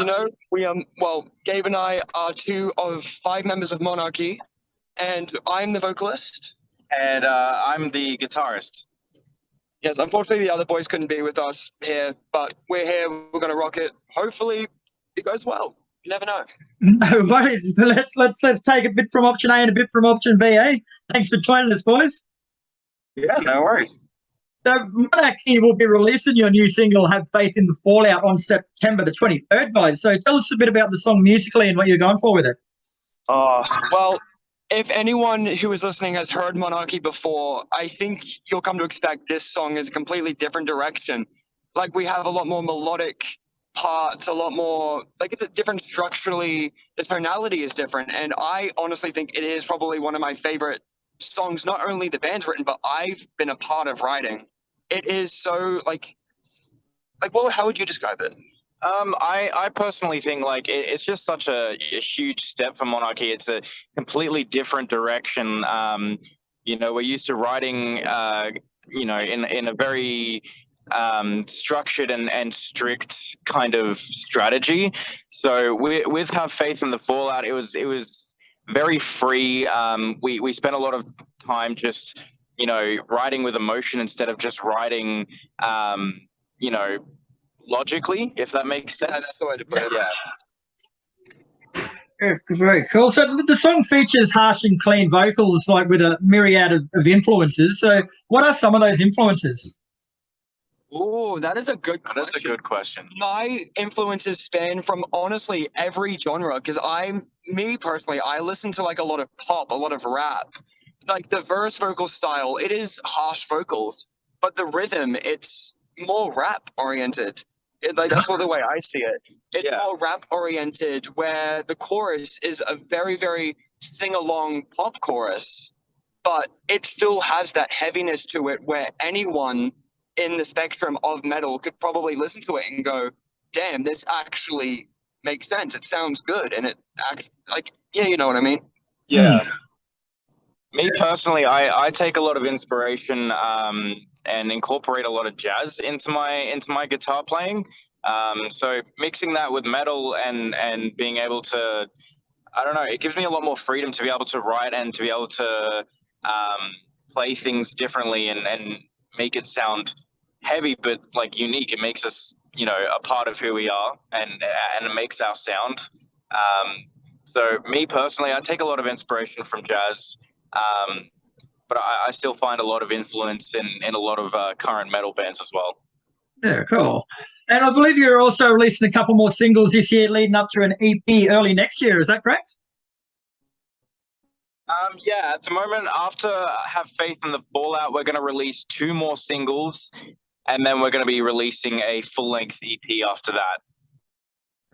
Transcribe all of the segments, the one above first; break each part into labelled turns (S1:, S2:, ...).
S1: as you know, Gabe and I are two of five members of Monarchy, and I'm the vocalist.
S2: And I'm the guitarist.
S1: Yes, unfortunately, the other boys couldn't be with us here, but we're here. We're going to rock it. Hopefully, it goes well. You never know.
S3: No worries. Let's take a bit from option A and a bit from option B, eh? Thanks for joining us, boys.
S2: Yeah, no worries.
S3: So Monarchy will be releasing your new single, Have Faith in the Fallout, on September the 23rd, guys. So tell us a bit about the song musically and what you're going for with it.
S1: Well, if anyone who is listening has heard Monarchy before, I think you'll come to expect this song is a completely different direction. Like, we have a lot more melodic parts, a lot more, like, it's a different structurally, the tonality is different. And I honestly think it is probably one of my favorite songs, not only the band's written, but I've been a part of writing. It is so, well, how would you describe it?
S2: I personally think it's just such a huge step for Monarchy. It's a completely different direction. We're used to writing, in a very structured and strict kind of strategy. So with Have Faith in the Fallout, it was very free. We spent a lot of time just, writing with emotion instead of just writing, logically, if that makes sense.
S1: That's the way to put it.
S3: Yeah. Very cool. So the song features harsh and clean vocals, like with a myriad of influences. So what are some of those influences?
S1: Oh, that is a good question.
S2: That's a good question.
S1: My influences span from honestly every genre, because me personally, I listen to like a lot of pop, a lot of rap. Like the verse vocal style, it is harsh vocals, but the rhythm, it's more rap oriented. That's the way I see it. It's more rap oriented, where the chorus is a very, very sing-along pop chorus, but it still has that heaviness to it where anyone in the spectrum of metal could probably listen to it and go, damn, this actually makes sense. It sounds good. And you know what I mean?
S2: Yeah. Me personally, I take a lot of inspiration and incorporate a lot of jazz into my guitar playing. So mixing that with metal and being able to, I don't know, it gives me a lot more freedom to be able to write and to be able to play things differently and make it sound heavy but like unique. It makes us, a part of who we are, and it makes our sound. So me personally, I take a lot of inspiration from jazz. But I still find a lot of influence in a lot of current metal bands as well.
S3: Yeah, cool. And I believe you're also releasing a couple more singles this year, leading up to an EP early next year. Is that correct?
S2: Yeah, at the moment, after Have Faith in the Fallout, we're going to release 2 more singles, and then we're going to be releasing a full-length EP after that.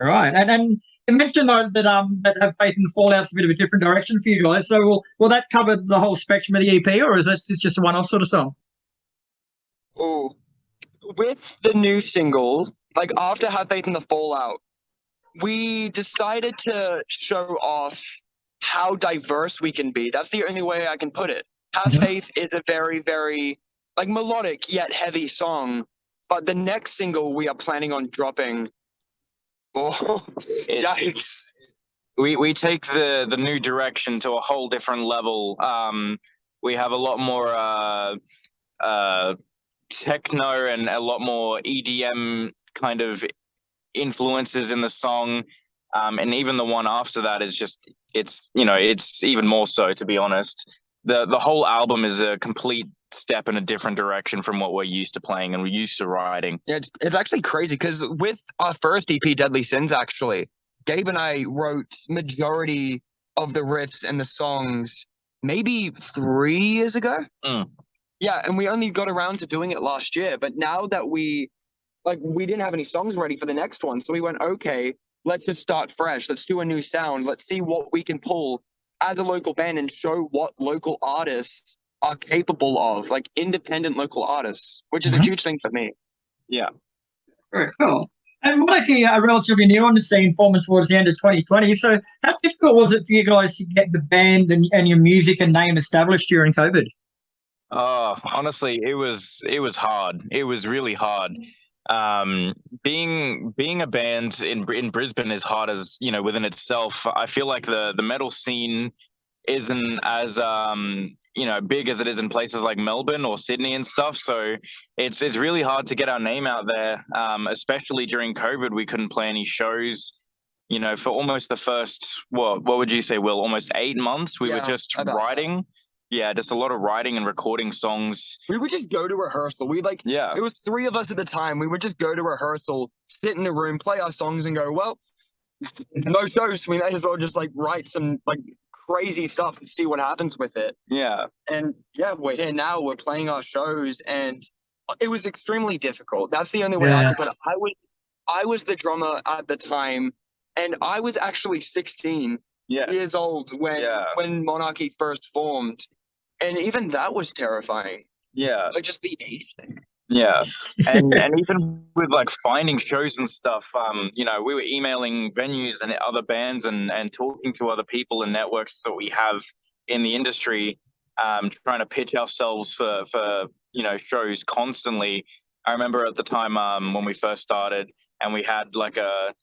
S3: All right. And you mentioned though that Have Faith in the Fallout's a bit of a different direction for you guys. So will that cover the whole spectrum of the EP, or is that just a one-off sort of song?
S1: Oh, with the new single, like after Have Faith in the Fallout, we decided to show off how diverse we can be. That's the only way I can put it. Have Faith is a very, very melodic yet heavy song, but the next single we are planning on dropping. Oh, yikes.
S2: We take the new direction to a whole different level. We have a lot more techno and a lot more EDM kind of influences in the song. And even the one after that is just, it's even more so, to be honest. The whole album is a complete step in a different direction from what we're used to playing and we're used to writing.
S1: Yeah, it's actually crazy because with our first EP, Deadly Sins, actually, Gabe and I wrote majority of the riffs and the songs maybe 3 years ago. Yeah, and we only got around to doing it last year. But now that we didn't have any songs ready for the next one, so we went, okay, let's just start fresh. Let's do a new sound. Let's see what we can pull as a local band and show what local artists are capable of, like independent local artists, which is a huge thing for me.
S2: Yeah.
S3: Very cool. And Monarchy are relatively new on the scene, forming towards the end of 2020. So how difficult was it for you guys to get the band and your music and name established during COVID?
S2: Honestly, it was hard. It was really hard. being a band in Brisbane is hard as, you know, within itself. I feel like the metal scene isn't as you know, big as it is in places like Melbourne or Sydney and stuff. So it's really hard to get our name out there. Especially during COVID, we couldn't play any shows. You know, for almost the first, what would you say, Will? Almost 8 months, we were just writing. Yeah, just a lot of writing and recording songs.
S1: We would just go to rehearsal. It was 3 of us at the time. We would just go to rehearsal, sit in a room, play our songs, and go, well, no shows. We may as well just like write some like crazy stuff and see what happens with it.
S2: Yeah.
S1: And yeah, we're here now. We're playing our shows, and it was extremely difficult. That's the only way I could put it. I was the drummer at the time, and I was actually 16 years old when Monarchy first formed. And even that was terrifying.
S2: Yeah.
S1: Like just the age thing.
S2: Yeah. And even with like finding shows and stuff, you know, we were emailing venues and other bands and talking to other people and networks that we have in the industry, trying to pitch ourselves for you know, shows constantly. I remember at the time when we first started and we had like a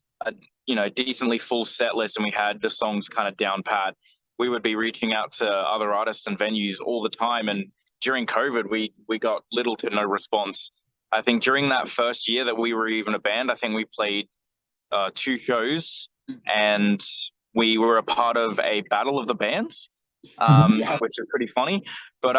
S2: you know, decently full set list and we had the songs kind of down pat, we would be reaching out to other artists and venues all the time. And during COVID, we got little to no response. I think during that first year that we were even a band, I think we played 2 shows, and we were a part of a battle of the bands, which is pretty funny. But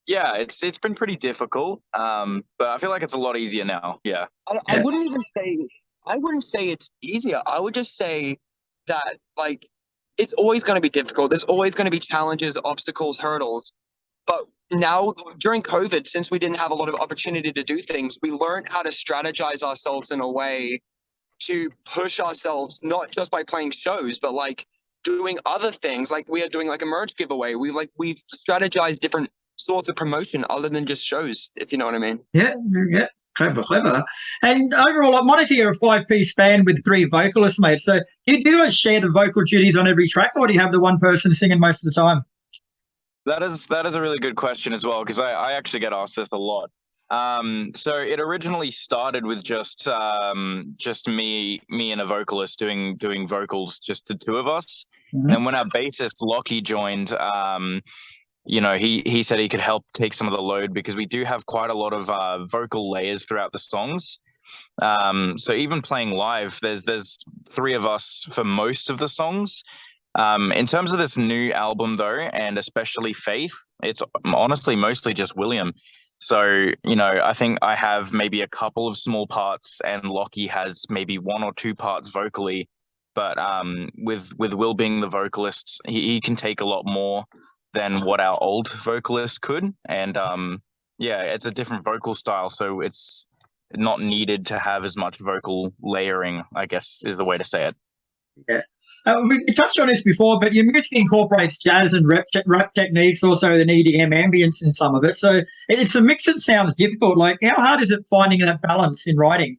S2: yeah, it's been pretty difficult. But I feel like it's a lot easier now. Yeah.
S1: I wouldn't say it's easier. I would just say that like it's always going to be difficult. There's always going to be challenges, obstacles, hurdles. But now during COVID, since we didn't have a lot of opportunity to do things, we learned how to strategize ourselves in a way to push ourselves, not just by playing shows, but like doing other things. Like we are doing like a merch giveaway. We've strategized different sorts of promotion other than just shows, if you know what I mean.
S3: Yeah. Clever. And overall, like Monarchy are a 5-piece band with 3 vocalists, mate. So do you share the vocal duties on every track, or do you have the one person singing most of the time?
S2: That is a really good question as well, because I actually get asked this a lot. So it originally started with just me and a vocalist doing vocals, just the 2 of us. Mm-hmm. And when our bassist Lockie joined, you know, he said he could help take some of the load because we do have quite a lot of vocal layers throughout the songs. So even playing live, there's 3 of us for most of the songs. In terms of this new album though, and especially Faith, it's honestly mostly just Willam. So, you know, I think I have maybe a couple of small parts and Lockie has maybe 1 or 2 parts vocally. But with Will being the vocalist, he can take a lot more than what our old vocalist could. And yeah, it's a different vocal style, so it's not needed to have as much vocal layering, I guess is the way to say it.
S3: Yeah. We touched on this before, but your music incorporates jazz and rap techniques, also the EDM ambience in some of it. So it's a mix that sounds difficult. Like, how hard is it finding that balance in writing?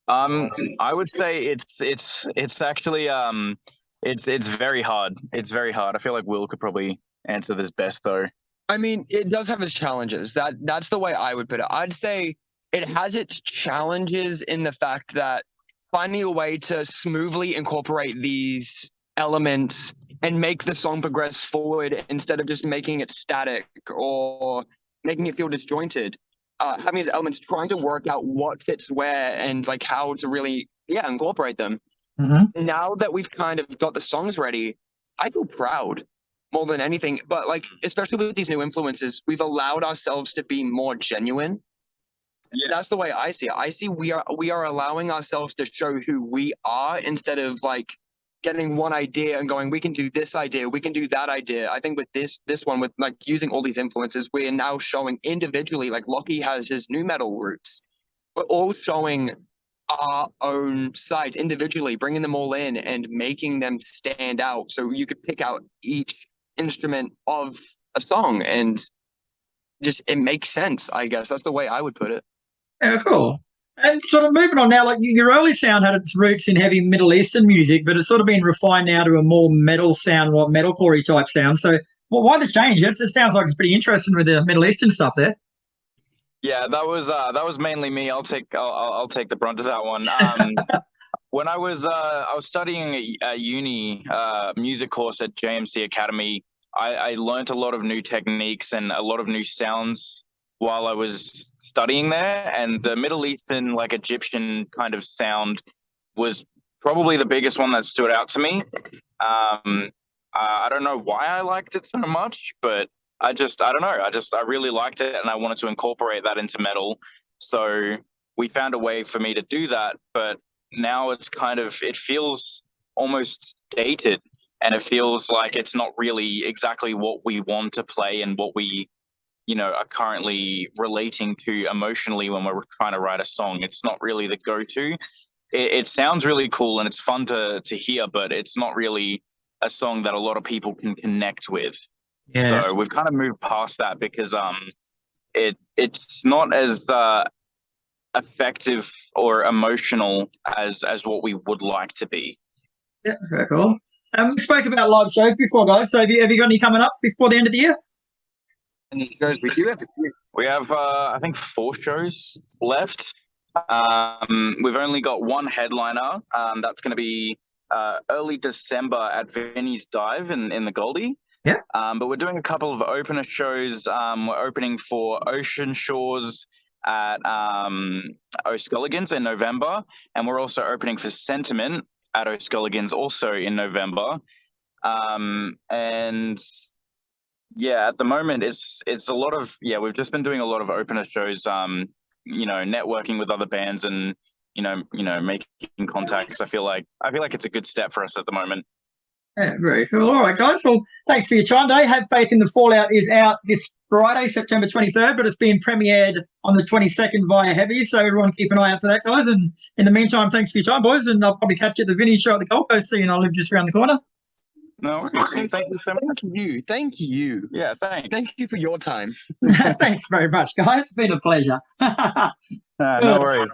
S2: I would say it's actually it's very hard. It's very hard. I feel like Will could probably answer this best though.
S1: I mean, it does have its challenges. That's the way I would put it. I'd say it has its challenges in the fact that finding a way to smoothly incorporate these elements and make the song progress forward instead of just making it static or making it feel disjointed. Having these elements, trying to work out what fits where and like how to really incorporate them. Mm-hmm. Now that we've kind of got the songs ready, I feel proud more than anything. But like, especially with these new influences, we've allowed ourselves to be more genuine. Yeah. That's the way I see it. I see we are allowing ourselves to show who we are instead of like getting one idea and going, we can do this idea, we can do that idea. I think with this one, with like using all these influences, we are now showing individually, like Lockie has his new metal roots. We're all showing our own sides individually, bringing them all in and making them stand out. So you could pick out each instrument of a song and just, it makes sense, I guess. That's the way I would put it.
S3: Yeah, cool. And sort of moving on now, like your early sound had its roots in heavy Middle Eastern music, but it's sort of been refined now to a more metal sound, or metalcore-y type sound. So, well, why the change? It sounds like it's pretty interesting with the Middle Eastern stuff there.
S2: Yeah, that was mainly me. I'll take the brunt of that one. When I was studying at uni music course at JMC Academy, I learnt a lot of new techniques and a lot of new sounds while I was studying there. And the Middle Eastern, like Egyptian kind of sound, was probably the biggest one that stood out to me. I don't know why I liked it so much, but I don't know. I really liked it, and I wanted to incorporate that into metal. So we found a way for me to do that, but now it feels almost dated, and it feels like it's not really exactly what we want to play and what we, are currently relating to emotionally when we're trying to write a song. It's not really the go-to. It sounds really cool and it's fun to hear, but it's not really a song that a lot of people can connect with.
S3: Yeah.
S2: So we've kind of moved past that because it's not as effective or emotional as what we would like to be.
S3: Yeah, very cool. We spoke about live shows before, guys. So have you got any coming up before the end of the year?
S1: And the shows we do have.
S2: We have, I think, 4 shows left. We've only got one headliner. That's going to be early December at Vinny's Dive in the Goldie.
S3: Yeah.
S2: But we're doing a couple of opener shows. We're opening for Ocean Shores at O'Sculligan's in November, and we're also opening for Sentiment at O'Sculligan's also in November. And yeah, at the moment it's a lot of we've just been doing a lot of opener shows. Networking with other bands and making contacts. I feel like it's a good step for us at the moment.
S3: Yeah, very cool. All right, guys. Well, thanks for your time today. Have Faith in the Fallout is out this Friday, September 23rd, but it's being premiered on the 22nd via Heavy. So everyone keep an eye out for that, guys. And in the meantime, thanks for your time, boys. And I'll probably catch you at the Vinny show at the Gold Coast soon. I live just around the corner.
S2: No worries. Thank you so much.
S1: Thank you.
S2: Yeah, thanks.
S1: Thank you for your time.
S3: Thanks very much, guys. It's been a pleasure.
S2: No worries.